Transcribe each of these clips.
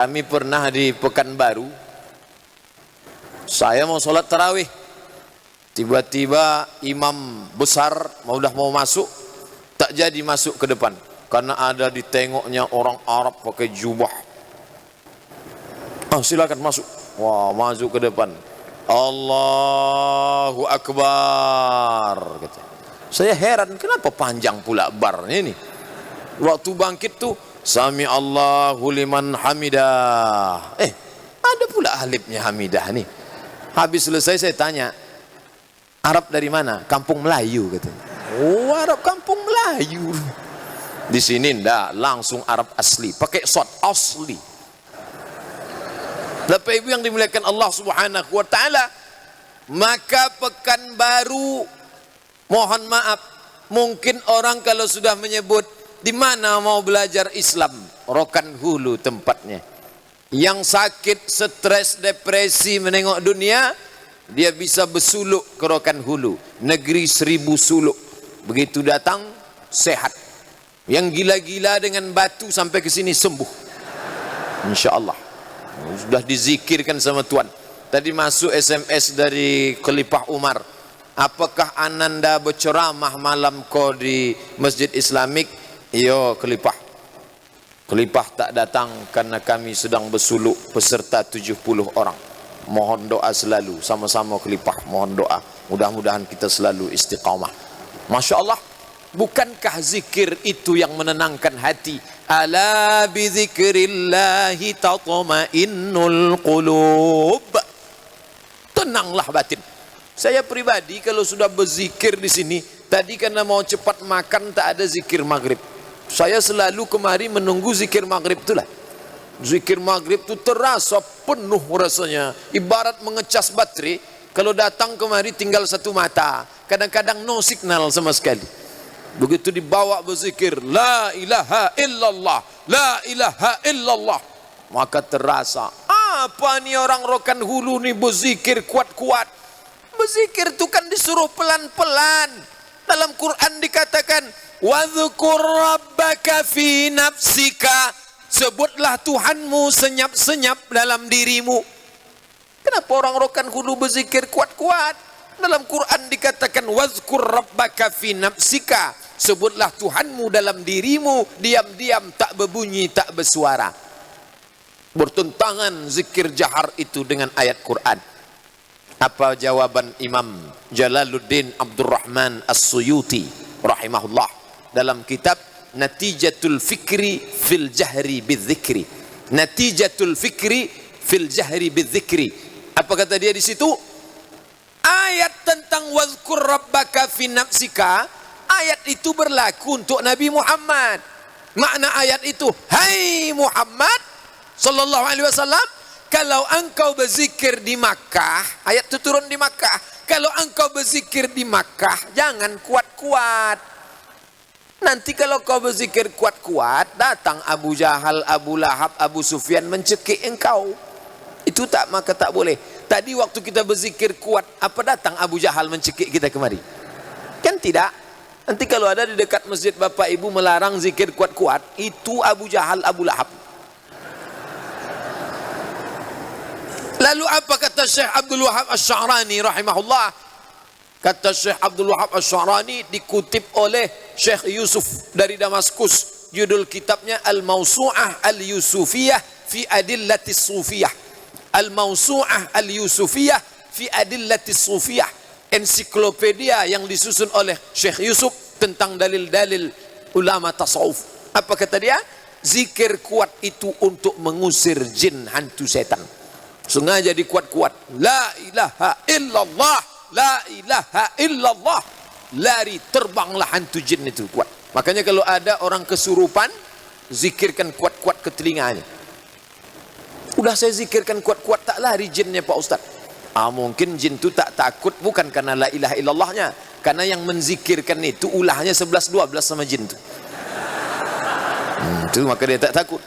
Kami pernah di Pekanbaru, saya mau sholat tarawih, tiba-tiba imam besar udah mau masuk, tak jadi masuk ke depan karena ada ditengoknya orang Arab pakai jubah. Silakan masuk. Wah, masuk ke depan. Allahu Akbar, kata. Saya heran, kenapa panjang pula barnya ini? Waktu bangkit tuh Sami Allahu liman hamidah. Ada pula alifnya hamidah nih. Habis selesai saya tanya, Arab dari mana? Kampung Melayu, katanya. Oh, Arab kampung Melayu. Di sini ndak, langsung Arab asli, pakai shot asli. Bapak Ibu yang dimuliakan Allah Subhanahu wa taala, maka Pekanbaru, mohon maaf, mungkin orang kalau sudah menyebut di mana mau belajar Islam, Rokan Hulu tempatnya. Yang sakit, stres, depresi menengok dunia, dia bisa bersuluk ke Rokan Hulu, negeri 1000 suluk. Begitu datang sehat. Yang gila-gila dengan batu sampai ke sini sembuh, insya Allah. Sudah dizikirkan sama Tuhan. Tadi masuk SMS dari Khalifah Umar, apakah Ananda berceramah malam ko di Masjid Islamik? Iyo, Khalifah tak datang karena kami sedang bersuluk peserta 70 orang. Mohon doa selalu, sama-sama Khalifah mohon doa, mudah-mudahan kita selalu istiqamah. Masya Allah, bukankah zikir itu yang menenangkan hati? Ala bi dzikrillahi tatma'innul qulub. Tenanglah batin. Saya pribadi kalau sudah berzikir di sini, tadi karena mau cepat makan tak ada zikir maghrib. Saya selalu kemari menunggu zikir maghrib itulah. Zikir maghrib itu terasa penuh rasanya, ibarat mengecas baterai. Kalau datang kemari tinggal satu mata, kadang-kadang no signal sama sekali. Begitu dibawa berzikir la ilaha illallah, la ilaha illallah, maka terasa apa nih orang Rokan Hulu nih berzikir kuat-kuat. Berzikir itu kan disuruh pelan-pelan. Dalam Quran dikatakan wadhkur rabbaka fi nafsika, sebutlah Tuhanmu senyap-senyap dalam dirimu. Kenapa orang Rokan Hulu berzikir kuat-kuat? Dalam Quran dikatakan wadhkur rabbaka fi nafsika, sebutlah Tuhanmu dalam dirimu, diam-diam, tak berbunyi, tak bersuara. Bertentangan zikir jahar itu dengan ayat Quran. Apa jawaban Imam Jalaluddin Abdurrahman As-Suyuti rahimahullah dalam kitab Natijatul Fikri fil Jahri Bidzikri? Natijatul Fikri fil Jahri Bidzikri. Apa kata dia di situ? Ayat tentang wazkur rabbaka fi nafsika, ayat itu berlaku untuk Nabi Muhammad. Makna ayat itu, hai Muhammad sallallahu alaihi wasallam, kalau engkau berzikir di Makkah, ayat itu turun di Makkah, kalau engkau berzikir di Makkah jangan kuat-kuat. Nanti kalau kau berzikir kuat-kuat, datang Abu Jahal, Abu Lahab, Abu Sufyan mencekik engkau. Itu tak, maka tak boleh. Tadi waktu kita berzikir kuat, apa datang Abu Jahal mencekik kita kemari? Kan tidak. Nanti kalau ada di dekat masjid Bapak Ibu melarang zikir kuat-kuat, itu Abu Jahal, Abu Lahab. Lalu apa kata Syekh Abdul Wahab Asy-Sya'rani rahimahullah? Kata Syekh Abdul Wahab Asy-Sya'rani dikutip oleh Syekh Yusuf dari Damaskus. Judul kitabnya Al-Mawsu'ah Al-Yusufiyah fi Adillatis Sufiyah. Al-Mawsu'ah Al-Yusufiyah fi Adillatis Sufiyah. Ensiklopedia yang disusun oleh Syekh Yusuf tentang dalil-dalil ulama tasawuf. Apa kata dia? Zikir kuat itu untuk mengusir jin hantu setan. Sengaja dikuat-kuat. La ilaha illallah, la ilaha illallah. Lari, terbanglah hantu jin itu kuat. Makanya kalau ada orang kesurupan, zikirkan kuat-kuat ke telinganya. Udah saya zikirkan kuat-kuat, tak lari jinnya Pak Ustaz. Mungkin jin itu tak takut bukan karena la ilaha illallahnya, karena yang menzikirkan itu ulahnya 11-12 sama jin itu. Itu maka dia tak takut.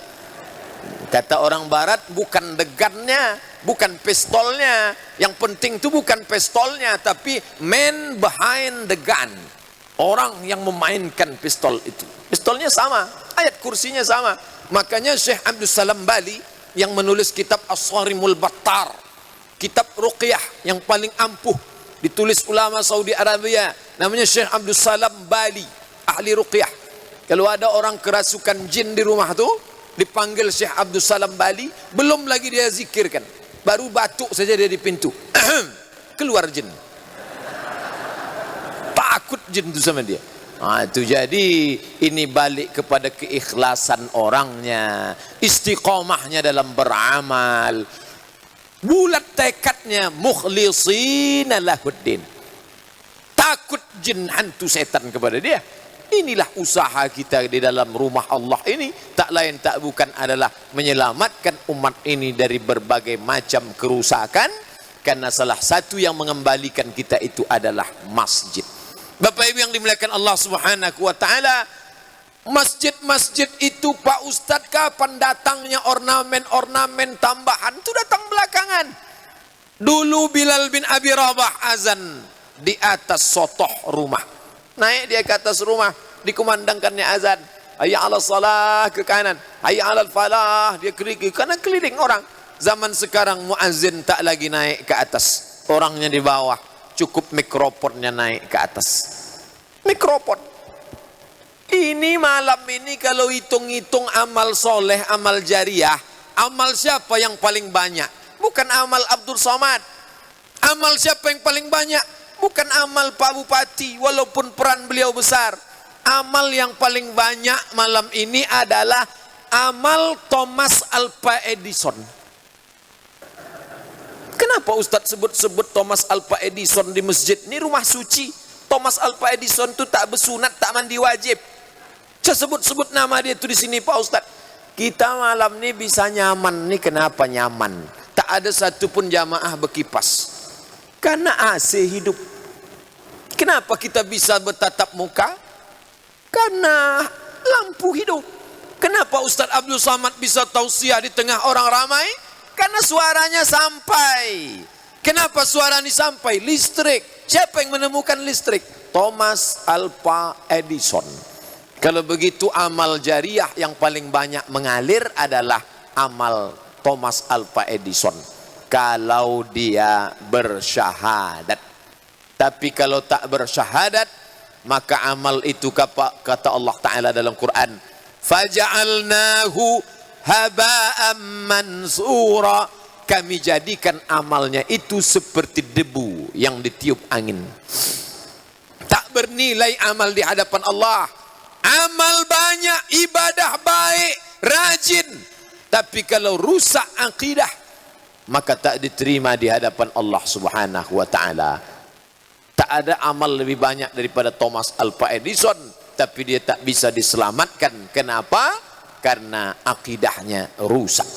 Kata orang barat, bukan degannya, bukan pistolnya. Yang penting itu bukan pistolnya, tapi man behind the gun. Orang yang memainkan pistol itu. Pistolnya sama, ayat kursinya sama. Makanya Syekh Abdul Salam Bali yang menulis kitab As-Sarimul Battar, kitab ruqyah yang paling ampuh, ditulis ulama Saudi Arabia, namanya Syekh Abdul Salam Bali, ahli ruqyah. Kalau ada orang kerasukan jin di rumah tuh, dipanggil Syekh Abdul Salam Bali, belum lagi dia zikirkan, baru batuk saja dia di pintu, keluar jin. Takut jin itu sama dia. Itu jadi ini balik kepada keikhlasan orangnya, istiqomahnya dalam beramal, bulat tekadnya, mukhlishina lahuddin. Takut jin, hantu setan kepada dia. Inilah usaha kita di dalam rumah Allah ini, tak lain tak bukan adalah menyelamatkan umat ini dari berbagai macam kerusakan, karena salah satu yang mengembalikan kita itu adalah masjid. Bapak Ibu yang dimuliakan Allah Subhanahu wa taala, masjid-masjid itu Pak Ustadz kapan datangnya ornamen-ornamen tambahan? Itu datang belakangan. Dulu Bilal bin Abi Rabah azan di atas sotoh rumah. Naik dia ke atas rumah, dikumandangkannya azan. Hayya 'alas shalah ke kanan, hayya 'alal falah, dia ke kanan, keliling orang. Zaman sekarang muazzin tak lagi naik ke atas, orangnya di bawah, cukup mikrofonnya naik ke atas. Mikrofon. Ini malam ini kalau hitung-hitung amal soleh, amal jariah, amal siapa yang paling banyak? Bukan amal Abdul Somad. Amal siapa yang paling banyak? Bukan amal Pak Bupati, walaupun peran beliau besar. Amal yang paling banyak malam ini adalah amal Thomas Alva Edison. Kenapa Ustadz sebut-sebut Thomas Alva Edison di masjid? Ini rumah suci. Thomas Alva Edison itu tak bersunat, tak mandi wajib. Saya sebut-sebut nama dia itu di sini Pak Ustadz. Kita malam ini bisa nyaman. Nih kenapa nyaman? Tak ada satupun jamaah berkipas. Karena AC hidup. Kenapa kita bisa bertatap muka? Karena lampu hidup. Kenapa Ustadz Abdul Samad bisa tausiah di tengah orang ramai? Karena suaranya sampai. Kenapa suara ini sampai? Listrik. Siapa yang menemukan listrik? Thomas Alva Edison. Kalau begitu amal jariah yang paling banyak mengalir adalah amal Thomas Alva Edison. Kalau dia bersyahadat. Tapi kalau tak bersyahadat, maka amal itu kata Allah Ta'ala dalam Quran, faja'alnahu haba'am mansura, kami jadikan amalnya itu seperti debu yang ditiup angin. Tak bernilai amal di hadapan Allah. Amal banyak, ibadah baik, rajin, tapi kalau rusak akidah, maka tak diterima di hadapan Allah Subhanahu wa taala. Tak ada amal lebih banyak daripada Thomas Alva Edison, tapi dia tak bisa diselamatkan. Kenapa? Karena akidahnya rusak.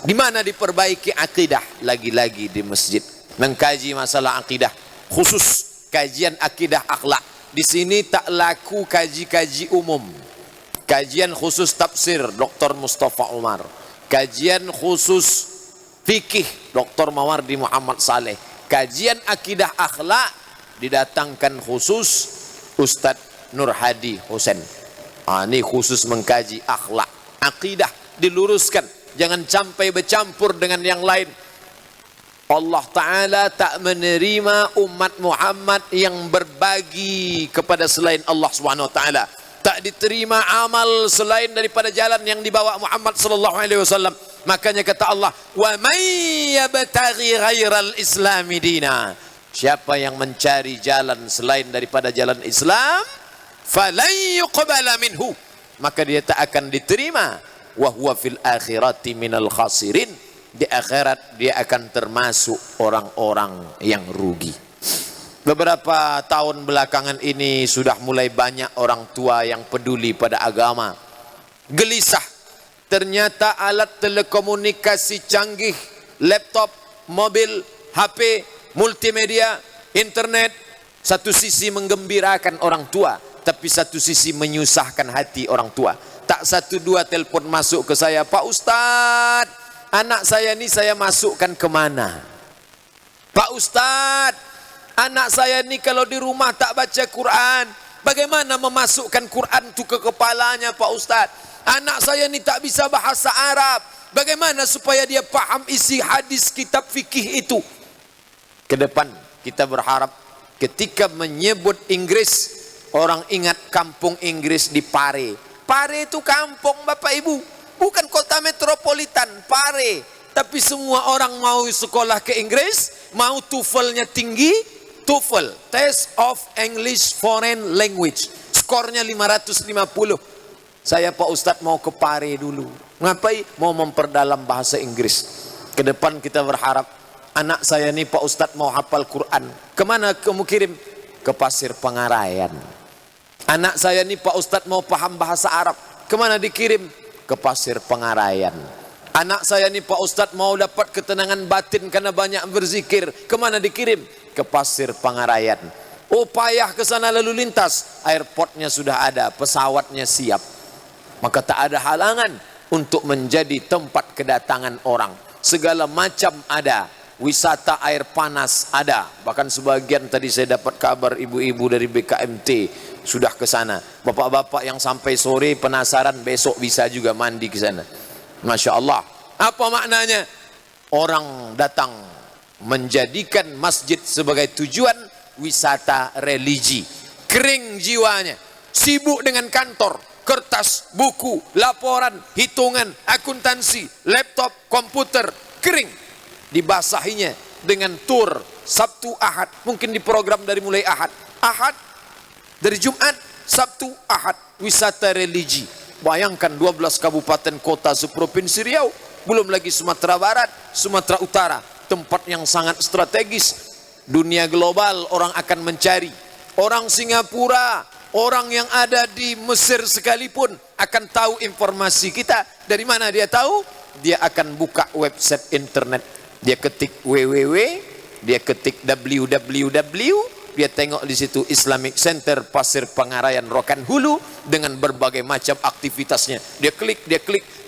Di mana diperbaiki akidah? Lagi-lagi di masjid. Mengkaji masalah akidah, khusus kajian akidah akhlak. Di sini tak laku kaji-kaji umum. Kajian khusus tafsir Dr. Mustafa Umar. Kajian khusus fikih Dr. Mawardi Muhammad Saleh. Kajian akidah akhlak didatangkan khusus Ustadz Nur Hadi Husain. Ini khusus mengkaji akhlak, akidah diluruskan, jangan sampai bercampur dengan yang lain. Allah Ta'ala tak menerima umat Muhammad yang berbagi kepada selain Allah Subhanahu Wa Ta'ala. Tak diterima amal selain daripada jalan yang dibawa Muhammad Sallallahu Alaihi Wasallam. Makanya kata Allah, wa may yabtaghi ghairal islami dina, siapa yang mencari jalan selain daripada jalan Islam, falan yuqbala minhu, maka dia tak akan diterima. Wa huwa fil akhirati minal khasirin, di akhirat dia akan termasuk orang-orang yang rugi. Beberapa tahun belakangan ini sudah mulai banyak orang tua yang peduli pada agama. Gelisah, ternyata alat telekomunikasi canggih, laptop, mobil, HP, multimedia, internet, satu sisi menggembirakan orang tua, tapi satu sisi menyusahkan hati orang tua. Tak satu dua telepon masuk ke saya, Pak Ustadz, anak saya ini saya masukkan kemana? Pak Ustadz, anak saya ini kalau di rumah tak baca Quran, bagaimana memasukkan Quran itu ke kepalanya Pak Ustadz? Anak saya ini tak bisa bahasa Arab, Bagaimana supaya dia paham isi hadis kitab fikih itu? Ke depan kita berharap ketika menyebut Inggris, orang ingat kampung Inggris di Pare. Pare itu kampung Bapak Ibu, bukan kota metropolitan. Pare. Tapi semua orang mau sekolah ke Inggris, mau TOEFL-nya tinggi, TOEFL, Test of English Foreign Language, skornya 550. Saya Pak Ustadz mau ke Pare dulu. Ngapain? Mau memperdalam bahasa Inggris. Ke depan kita berharap, anak saya nih Pak Ustadz mau hafal Quran. Kemana kamu kirim? Ke Pasir Pengarayan. Anak saya nih Pak Ustadz mau paham bahasa Arab. Kemana dikirim? Ke Pasir Pengarayan. Anak saya nih Pak Ustadz mau dapat ketenangan batin karena banyak berzikir. Kemana dikirim? Ke Pasir Pengarayan. Oh payah ke sana lalu lintas. Airportnya sudah ada, pesawatnya siap. Maka tak ada halangan untuk menjadi tempat kedatangan orang. Segala macam ada. Wisata air panas ada. Bahkan sebagian tadi saya dapat kabar ibu-ibu dari BKMT sudah ke sana. Bapak-bapak yang sampai sore penasaran, besok bisa juga mandi ke sana. Masya Allah. Apa maknanya? Orang datang menjadikan masjid sebagai tujuan wisata religi. Kering jiwanya, sibuk dengan kantor, kertas, buku, laporan, hitungan, akuntansi, laptop, komputer, kering. Dibasahinya dengan tur Sabtu Ahad, mungkin diprogram dari mulai Ahad, dari Jumat, Sabtu, Ahad, wisata religi. Bayangkan 12 kabupaten kota seprovinsi Riau, belum lagi Sumatera Barat, Sumatera Utara, tempat yang sangat strategis. Dunia global orang akan mencari. Orang Singapura, orang yang ada di Mesir sekalipun akan tahu informasi kita. Dari mana dia tahu? Dia akan buka website internet. Dia ketik www, dia ketik www, dia tengok di situ Islamic Center Pasir Pengarayan Rokan Hulu dengan berbagai macam aktivitasnya. Dia klik,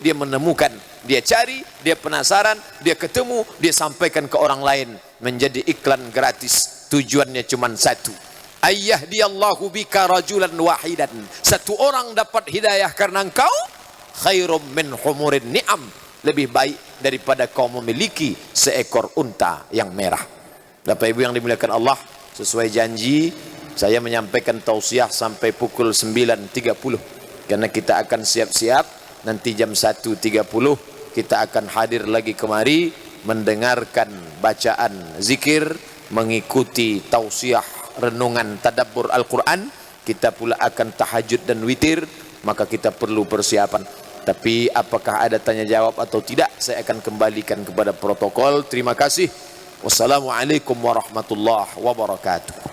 dia menemukan, dia cari, dia penasaran, dia ketemu, dia sampaikan ke orang lain menjadi iklan gratis. Tujuannya cuma satu. Ayyahdiyallahu bika rajulan wahidan. Satu orang dapat hidayah karena engkau, khairum min humurin ni'am. Lebih baik daripada kau memiliki seekor unta yang merah. Bapak Ibu yang dimuliakan Allah, sesuai janji saya menyampaikan tausiah sampai pukul 9.30 karena kita akan siap-siap nanti jam 1.30 kita akan hadir lagi kemari mendengarkan bacaan zikir, mengikuti tausiah renungan tadabbur Al-Quran. Kita pula akan tahajud dan witir, maka kita perlu persiapan. Tapi apakah ada tanya jawab atau tidak, saya akan kembalikan kepada protokol. Terima kasih. Wassalamualaikum warahmatullahi wabarakatuh.